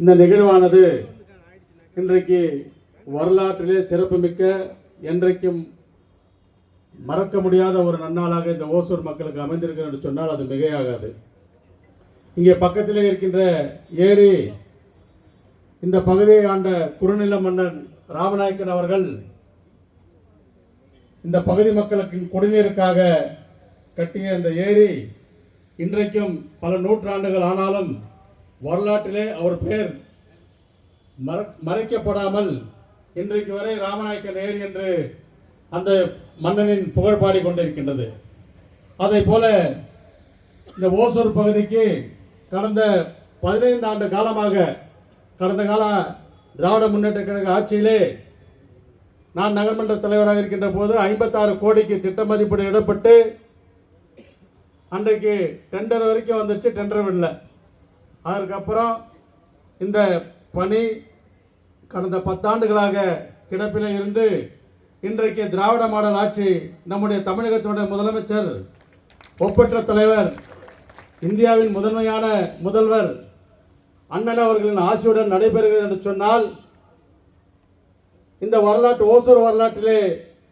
இந்த நிகழ்வானது இன்றைக்கு வரலாற்றிலே சிறப்புமிக்க என்றைக்கும் மறக்க முடியாத ஒரு நன்னாளாக இந்த ஓசூர் மக்களுக்கு அமைந்திருக்கிறது என்று சொன்னால் அது மிகையாகாது. இங்கே பக்கத்திலே இருக்கின்ற ஏரி இந்த பகுதியை ஆண்ட குறுநில மன்னன் ராமநாயக்கன் அவர்கள் இந்த பகுதி மக்களுக்கு குடிநீருக்காக கட்டிய இந்த ஏரி இன்றைக்கும் பல நூற்றாண்டுகள் ஆனாலும் வரலாற்றிலே அவர் பெயர் மறைக்கப்படாமல் இன்றைக்கு வரை ராமநாயக்கன் ஏரி என்று அந்த மன்னனின் புகழ் பாடிக்கொண்டிருக்கின்றது. அதை போல இந்த ஓசூர் பகுதிக்கு கடந்த 15 ஆண்டு காலமாக கடந்த கால திராவிட முன்னேற்ற கழக ஆட்சியிலே நான் நகர்மன்ற தலைவராக இருக்கின்ற போது 56 கோடிக்கு திட்ட மதிப்பீடு இடப்பட்டு அன்றைக்கு டெண்டர் வரைக்கும் வந்துச்சு. டெண்டர் விடல. அதற்கப்புறம் இந்த பணி கடந்த 10 ஆண்டுகளாக கிடப்பில் இருந்து இன்றைக்கு திராவிட மாடல் ஆட்சி நம்முடைய தமிழகத்தினுடைய முதலமைச்சர் ஒப்பற்ற தலைவர் இந்தியாவின் முதன்மையான முதல்வர் அண்ணன் அவர்களின் ஆட்சியுடன் நடைபெறுகிறது என்று சொன்னால் இந்த வரலாற்று ஓசூர் வரலாற்றிலே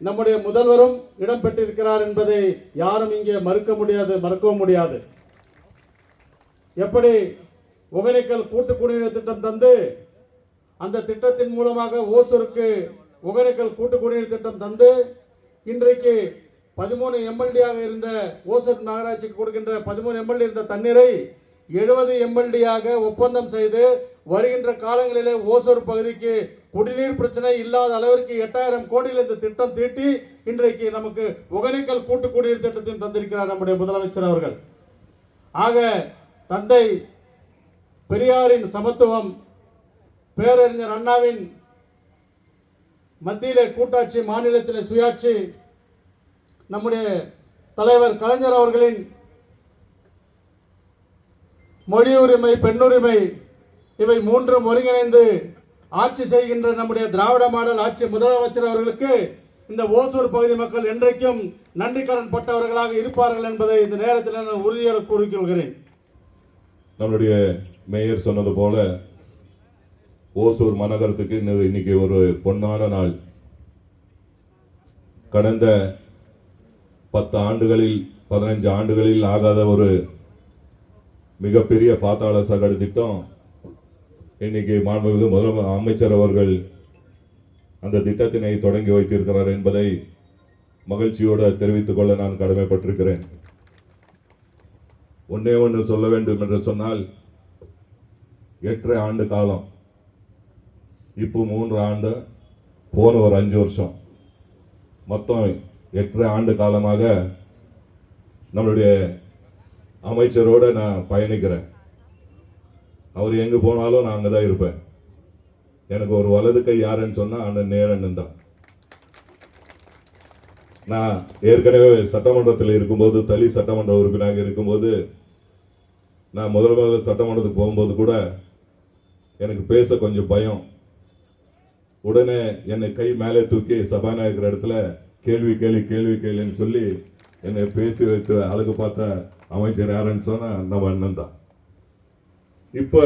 நம்முடைய முதல்வரும் இடம்பெற்றிருக்கிறார் என்பதை யாரும் இங்கே மறுக்கவும் முடியாது. எப்படி ஒகேனக்கல் கூட்டு குடிநீர் திட்டம் தந்து அந்த திட்டத்தின் மூலமாக ஓசூருக்கு ஒகேனக்கல் கூட்டு குடிநீர் திட்டம் தந்து இன்றைக்கு 13 எம்எல்டியாக இருந்த ஓசூர் நகராட்சிக்கு கொடுக்கின்ற 13 எம்எல்டி இருந்த தண்ணீரை 70 எம்எல்டியாக ஒப்பந்தம் செய்து வருகின்ற காலங்களிலே ஓசூர் பகுதிக்கு குடிநீர் பிரச்சனை இல்லாத அளவிற்கு 8000 கோடியில் இந்த திட்டம் தீட்டி இன்றைக்கு நமக்கு ஒகேனக்கல் கூட்டு குடிநீர் திட்டத்தையும் தந்திருக்கிறார் நம்முடைய முதலமைச்சர் அவர்கள். ஆக தந்தை பெரியாரின் சமத்துவம், பேரறிஞர் அண்ணாவின் மத்தியிலே கூட்டாட்சி, மாநிலத்திலே சுயாட்சி, நம்முடைய தலைவர் கலைஞர் அவர்களின் மொழி உரிமை, பெண்ணுரிமை, இவை மூன்றும் ஒருங்கிணைந்து ஆட்சி செய்கின்ற நம்முடைய திராவிட மாடல் ஆட்சி முதலமைச்சர் அவர்களுக்கு இந்த ஓசூர் பகுதி மக்கள் என்றைக்கும் நன்றி கடன் பட்டவர்களாக இருப்பார்கள் என்பதை இந்த நேரத்தில் நான் உறுதியோடு கூறிக்கொள்கிறேன். நம்முடைய மேயர் சொன்னது போல ஓசூர் மாநகரத்துக்கு இன்னைக்கு ஒரு பொன்னான நாள். கடந்த 10 ஆண்டுகளில் 15 ஆண்டுகளில் ஆகாத ஒரு மிகப்பெரிய பாதாள சாக்கடை திட்டம் இன்னைக்கு மாண்புமிகு முதலமைச்சர் அமைச்சர் அவர்கள் அந்த திட்டத்தினை தொடங்கி வைத்திருக்கிறார் என்பதை மகிழ்ச்சியோடு தெரிவித்துக் கொள்ள நான் கடமைப்பட்டிருக்கிறேன். ஒன்னே ஒன்று சொல்ல வேண்டும் என்று சொன்னால், 8 ஆண்டு காலம், இப்போ 3 ஆண்டு, போன ஒரு 5 வருஷம், மொத்தம் 8 ஆண்டு காலமாக நம்மளுடைய அமைச்சரோடு நான் பயணிக்கிறேன். அவர் எங்கே போனாலும் நான் அங்கே தான் இருப்பேன். எனக்கு ஒரு வலது கை யாருன்னு சொன்னால் அண்ணன் நேரண்ணன் தான். நான் ஏற்கனவே சட்டமன்றத்தில் இருக்கும்போது, தளி சட்டமன்ற உறுப்பினராக இருக்கும்போது, நான் முதல்ல சட்டமன்றத்துக்கு போகும்போது கூட எனக்கு பேச கொஞ்சம் பயம். உடனே என்னை கை மேலே தூக்கி சபாநாயகர் இடத்துல கேள்வி கேளுன்னு சொல்லி என்னை பேசி வைத்து அழகு பார்த்த அமைச்சர் யாருன்னு சொன்னா நம்ம அண்ணன் தான். இப்ப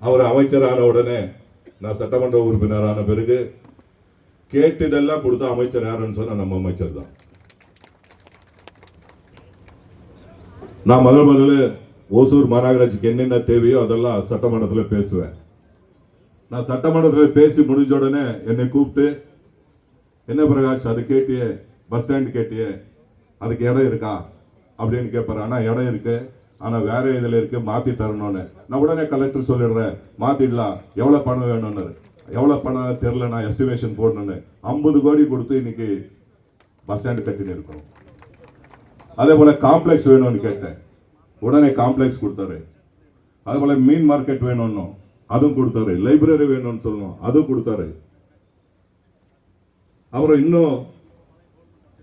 அவர் அமைச்சரான உடனே நான் சட்டமன்ற உறுப்பினரான பிறகு கேட்டதெல்லாம் கொடுத்த அமைச்சர் யாருன்னு சொன்னா நம்ம அமைச்சர் தான். நான் முதல்ல ஓசூர் மாநகராட்சிக்கு என்னென்ன தேவையோ அதெல்லாம் சட்டமன்றத்தில் பேசுவேன். நான் சட்டமன்றத்தில் பேசி முடிஞ்ச உடனே என்னை கூப்பிட்டு, என்ன பிரகாஷ் அது கேட்டியே, பஸ் ஸ்டாண்ட் கேட்டியே, அதுக்கு இடம் இருக்கா அப்படின்னு கேட்பாரு. ஆனால் இடம் இருக்கு, ஆனால் வேற இதில் இருக்கு, மாற்றி தரணும்னு. நான் உடனே கலெக்டர் சொல்லிடுறேன், மாற்றிடலாம். எவ்வளோ பணம் வேணும்னு. எவ்வளோ பணம் தெரில, நான் எஸ்டிமேஷன் போடணும்னு 50 கோடி கொடுத்து இன்னைக்கு பஸ் ஸ்டாண்டு கட்டின்னு இருக்கோம். அதே போல காம்ப்ளெக்ஸ் வேணும்னு கேட்டேன், உடனே காம்ப்ளெக்ஸ் கொடுத்தாரு. அதே போல மீன் மார்க்கெட் வேணும்னு அதுவும் கொடுத்தாரு. லைப்ரரி வேணும்னு சொல்லணும், அதுவும் கொடுத்தாரு. அப்புறம் இன்னும்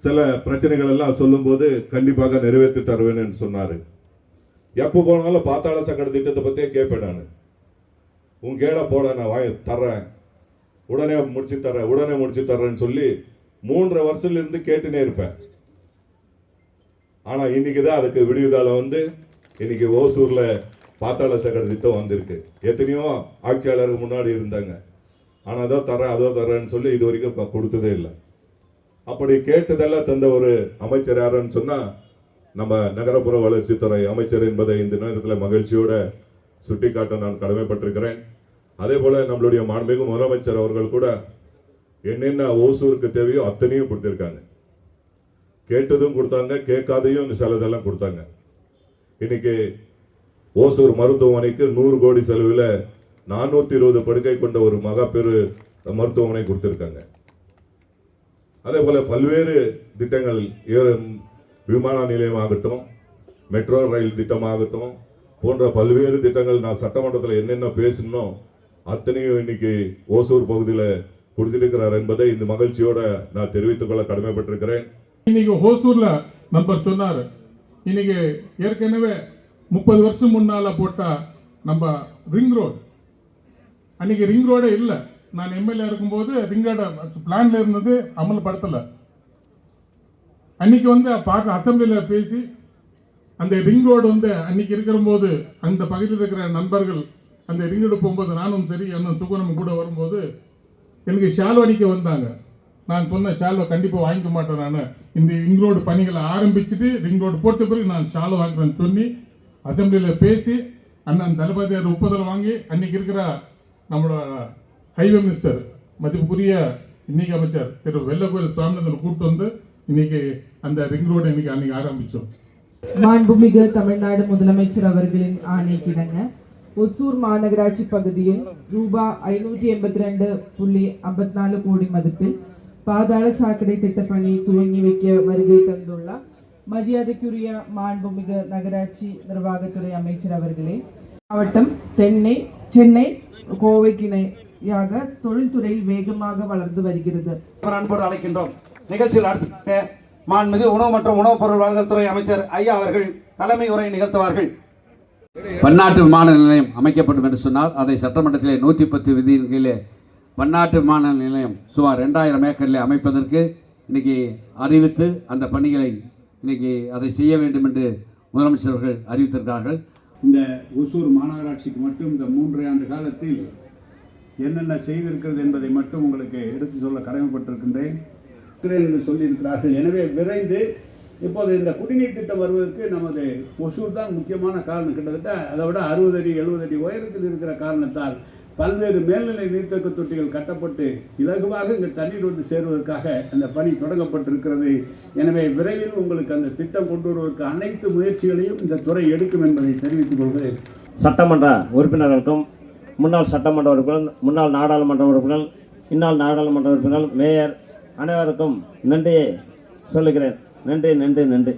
சில பிரச்சனைகள் எல்லாம் சொல்லும் போது கண்டிப்பாக நிறைவேற்றி தருவேன்னு சொன்னாரு. எப்ப போனாலும் பாத்தாள சாக்கடை திட்டத்தை பத்தியே கேட்பேன். நான் உன் கேட போட நான் வாங்கி தர்றேன், உடனே முடிச்சு தர்றேன்னு சொல்லி 3.5 வருஷத்துல இருந்து கேட்டுனே இருப்பேன். ஆனா இன்னைக்குதான் அதுக்கு விடிவு காலம் வந்து இன்னைக்கு ஓசூர்ல பாத்தாள சாக்கடை திட்டம் வந்திருக்கு. எத்தனையோ ஆட்சியாளருக்கு முன்னாடி இருந்தாங்க. ஆனால் அதோ தரேன்னு சொல்லி இது வரைக்கும் கொடுத்ததே இல்லை. அப்படி கேட்டதெல்லாம் தந்த ஒரு அமைச்சர் யாருன்னு சொன்னா நம்ம நகரப்புற வளர்ச்சித்துறை அமைச்சர் என்பதை இந்த நேரத்தில் மகிழ்ச்சியோட சுட்டிக்காட்ட நான் கடமைப்பட்டிருக்கிறேன். அதே போல நம்மளுடைய மாண்புமிகு முதலமைச்சர் அவர்கள் கூட என்னென்ன ஓசூருக்கு தேவையோ அத்தனையும் கொடுத்திருக்காங்க. கேட்டதும் கொடுத்தாங்க, கேட்காதையும் சிலதெல்லாம் கொடுத்தாங்க. இன்னைக்கு ஓசூர் மருத்துவமனைக்கு 100 கோடி செலவில் 420 படுக்கை கொண்ட ஒரு மகப்பேறு மருத்துவமனை கொடுத்திருக்காங்க. அதே போல பல்வேறு திட்டங்கள், விமான நிலையமாகட்டும், மெட்ரோ ரயில் திட்டமாகட்டும் போன்ற பல்வேறு திட்டங்கள் நான் சட்டமன்றத்தில் என்னென்ன பேசணும் அத்தனையும் இன்னைக்கு ஓசூர் பகுதியில் கொடுத்திருக்கிறார் என்பதை இந்த மகிழ்ச்சியோட நான் தெரிவித்துக் கொள்ள கடமைப்பட்டிருக்கிறேன். இன்னைக்கு ஓசூர்ல நண்பர் சொன்னார், இன்னைக்கு ஏற்கனவே 30 வருஷம் முன்னால போட்ட நம்ம ரிங் ரோடு, அன்னைக்கு ரிங் ரோடே இல்லை. நான் எம்எல்ஏ இருக்கும்போது ரிங் ரோட பிளான்ல இருந்தது, அமல்படுத்தலை. அன்னைக்கு பார்க்க அசம்பிளியில் பேசி அந்த ரிங் ரோடு அன்னைக்கு இருக்கிற போது அந்த பகுதியில் இருக்கிற நண்பர்கள் அந்த ரிங் ரோடு போகும்போது நானும் சரி அண்ணன் சுகுணம் கூட வரும்போது எனக்கு ஷால்வ் அடிக்க வந்தாங்க. நான் சொன்ன ஷால்வை கண்டிப்பாக வாங்கிக்க மாட்டேன். நான் இந்த ரிங் ரோடு பணிகளை ஆரம்பிச்சுட்டு ரிங் ரோடு போட்ட பிறகு நான் ஷால்வ் வாங்குறேன்னு சொல்லி அசம்பிளியில் பேசி அண்ணன் தளபதியார் ஒப்புதல் வாங்கி அன்னைக்கு இருக்கிற நம்மளோட ஹைவே மினிஸ்டர் மதிப்புக்குரிய இன்னைக்கு அமைச்சர் திரு வெள்ளக்கோயில் சுவாமிநாதன் கூப்பிட்டு இன்னைக்கு அந்த ரிங் ரோடு இன்னைக்கு அன்னைக்கு ஆரம்பிச்சோம். மாண்புமிகு தமிழ்நாடு முதலமைச்சர் அவர்களின் ஆணைக்கிணங்க ஒசூர் மாநகராட்சி பகுதியில் ரூபாய் 582.54 கோடி மதிப்பில் பாதாள சாக்கடை திட்டப்பணி துவங்கி வைக்க வருகை தந்துள்ள மரியாதைக்குரிய மாண்புமிகு நகராட்சி நிர்வாகத்துறை அமைச்சர் அவர்களே, மாவட்டம் சென்னை கோவை கிணையாக தொழில்துறையில் வேகமாக வளர்ந்து வருகிறது. அன்போடு அழைக்கின்றோம். நிகழ்ச்சியில் அடுத்த மாண்புமிகு உணவு மற்றும் உணவுப் பொருள் வழங்கல் துறை அமைச்சர் ஐயா அவர்கள் தலைமை உரை நிகழ்த்துவார்கள். பன்னாட்டு விமான நிலையம் அமைக்கப்படும் என்று சொன்னால் அதை சட்டமன்றத்திலே 110 விதியின் கீழே பன்னாட்டு விமான நிலையம் சுமார் 2000 ஏக்கரில் அமைப்பதற்கு இன்னைக்கு அறிவித்து அந்த பணிகளை இன்னைக்கு அதை செய்ய வேண்டும் என்று முதலமைச்சர் அவர்கள் அறிவித்திருக்கிறார்கள். இந்த ஒசூர் மாநகராட்சிக்கு மட்டும் இந்த 3 ஆண்டு காலத்தில் என்னென்ன செய்திருக்கிறது என்பதை மட்டும் உங்களுக்கு எடுத்து சொல்ல கடமைப்பட்டிருக்கின்றேன் என்று சொல்லியிருக்கிறார்கள். எனவே விரைந்து இப்போது இந்த குடிநீர் திட்டம் வருவதற்கு நமது ஒசூர் தான் முக்கியமான காரணம். கிட்டத்தட்ட அதை விட 60 அடி 70 அடி உயரத்தில் இருக்கிற காரணத்தால் பல்வேறு மேல்நிலை நீர்த்தேக்க தொட்டிகள் கட்டப்பட்டு இலகுவாக இங்கே தண்ணீர் சேருவதற்காக அந்த பணி தொடங்கப்பட்டிருக்கிறது. எனவே விரைவில் உங்களுக்கு அந்த திட்டம் கொண்டு வருவதற்கு அனைத்து முயற்சிகளையும் இந்த துறை எடுக்கும் என்பதை தெரிவித்துக் கொள்கிறேன். சட்டமன்ற உறுப்பினர்களுக்கும் முன்னாள் சட்டமன்ற உறுப்பினர், முன்னாள் நாடாளுமன்ற உறுப்பினர், இந்நாள் நாடாளுமன்ற உறுப்பினர், மேயர் அனைவருக்கும் நன்றியை சொல்லுகிறேன். நன்றி.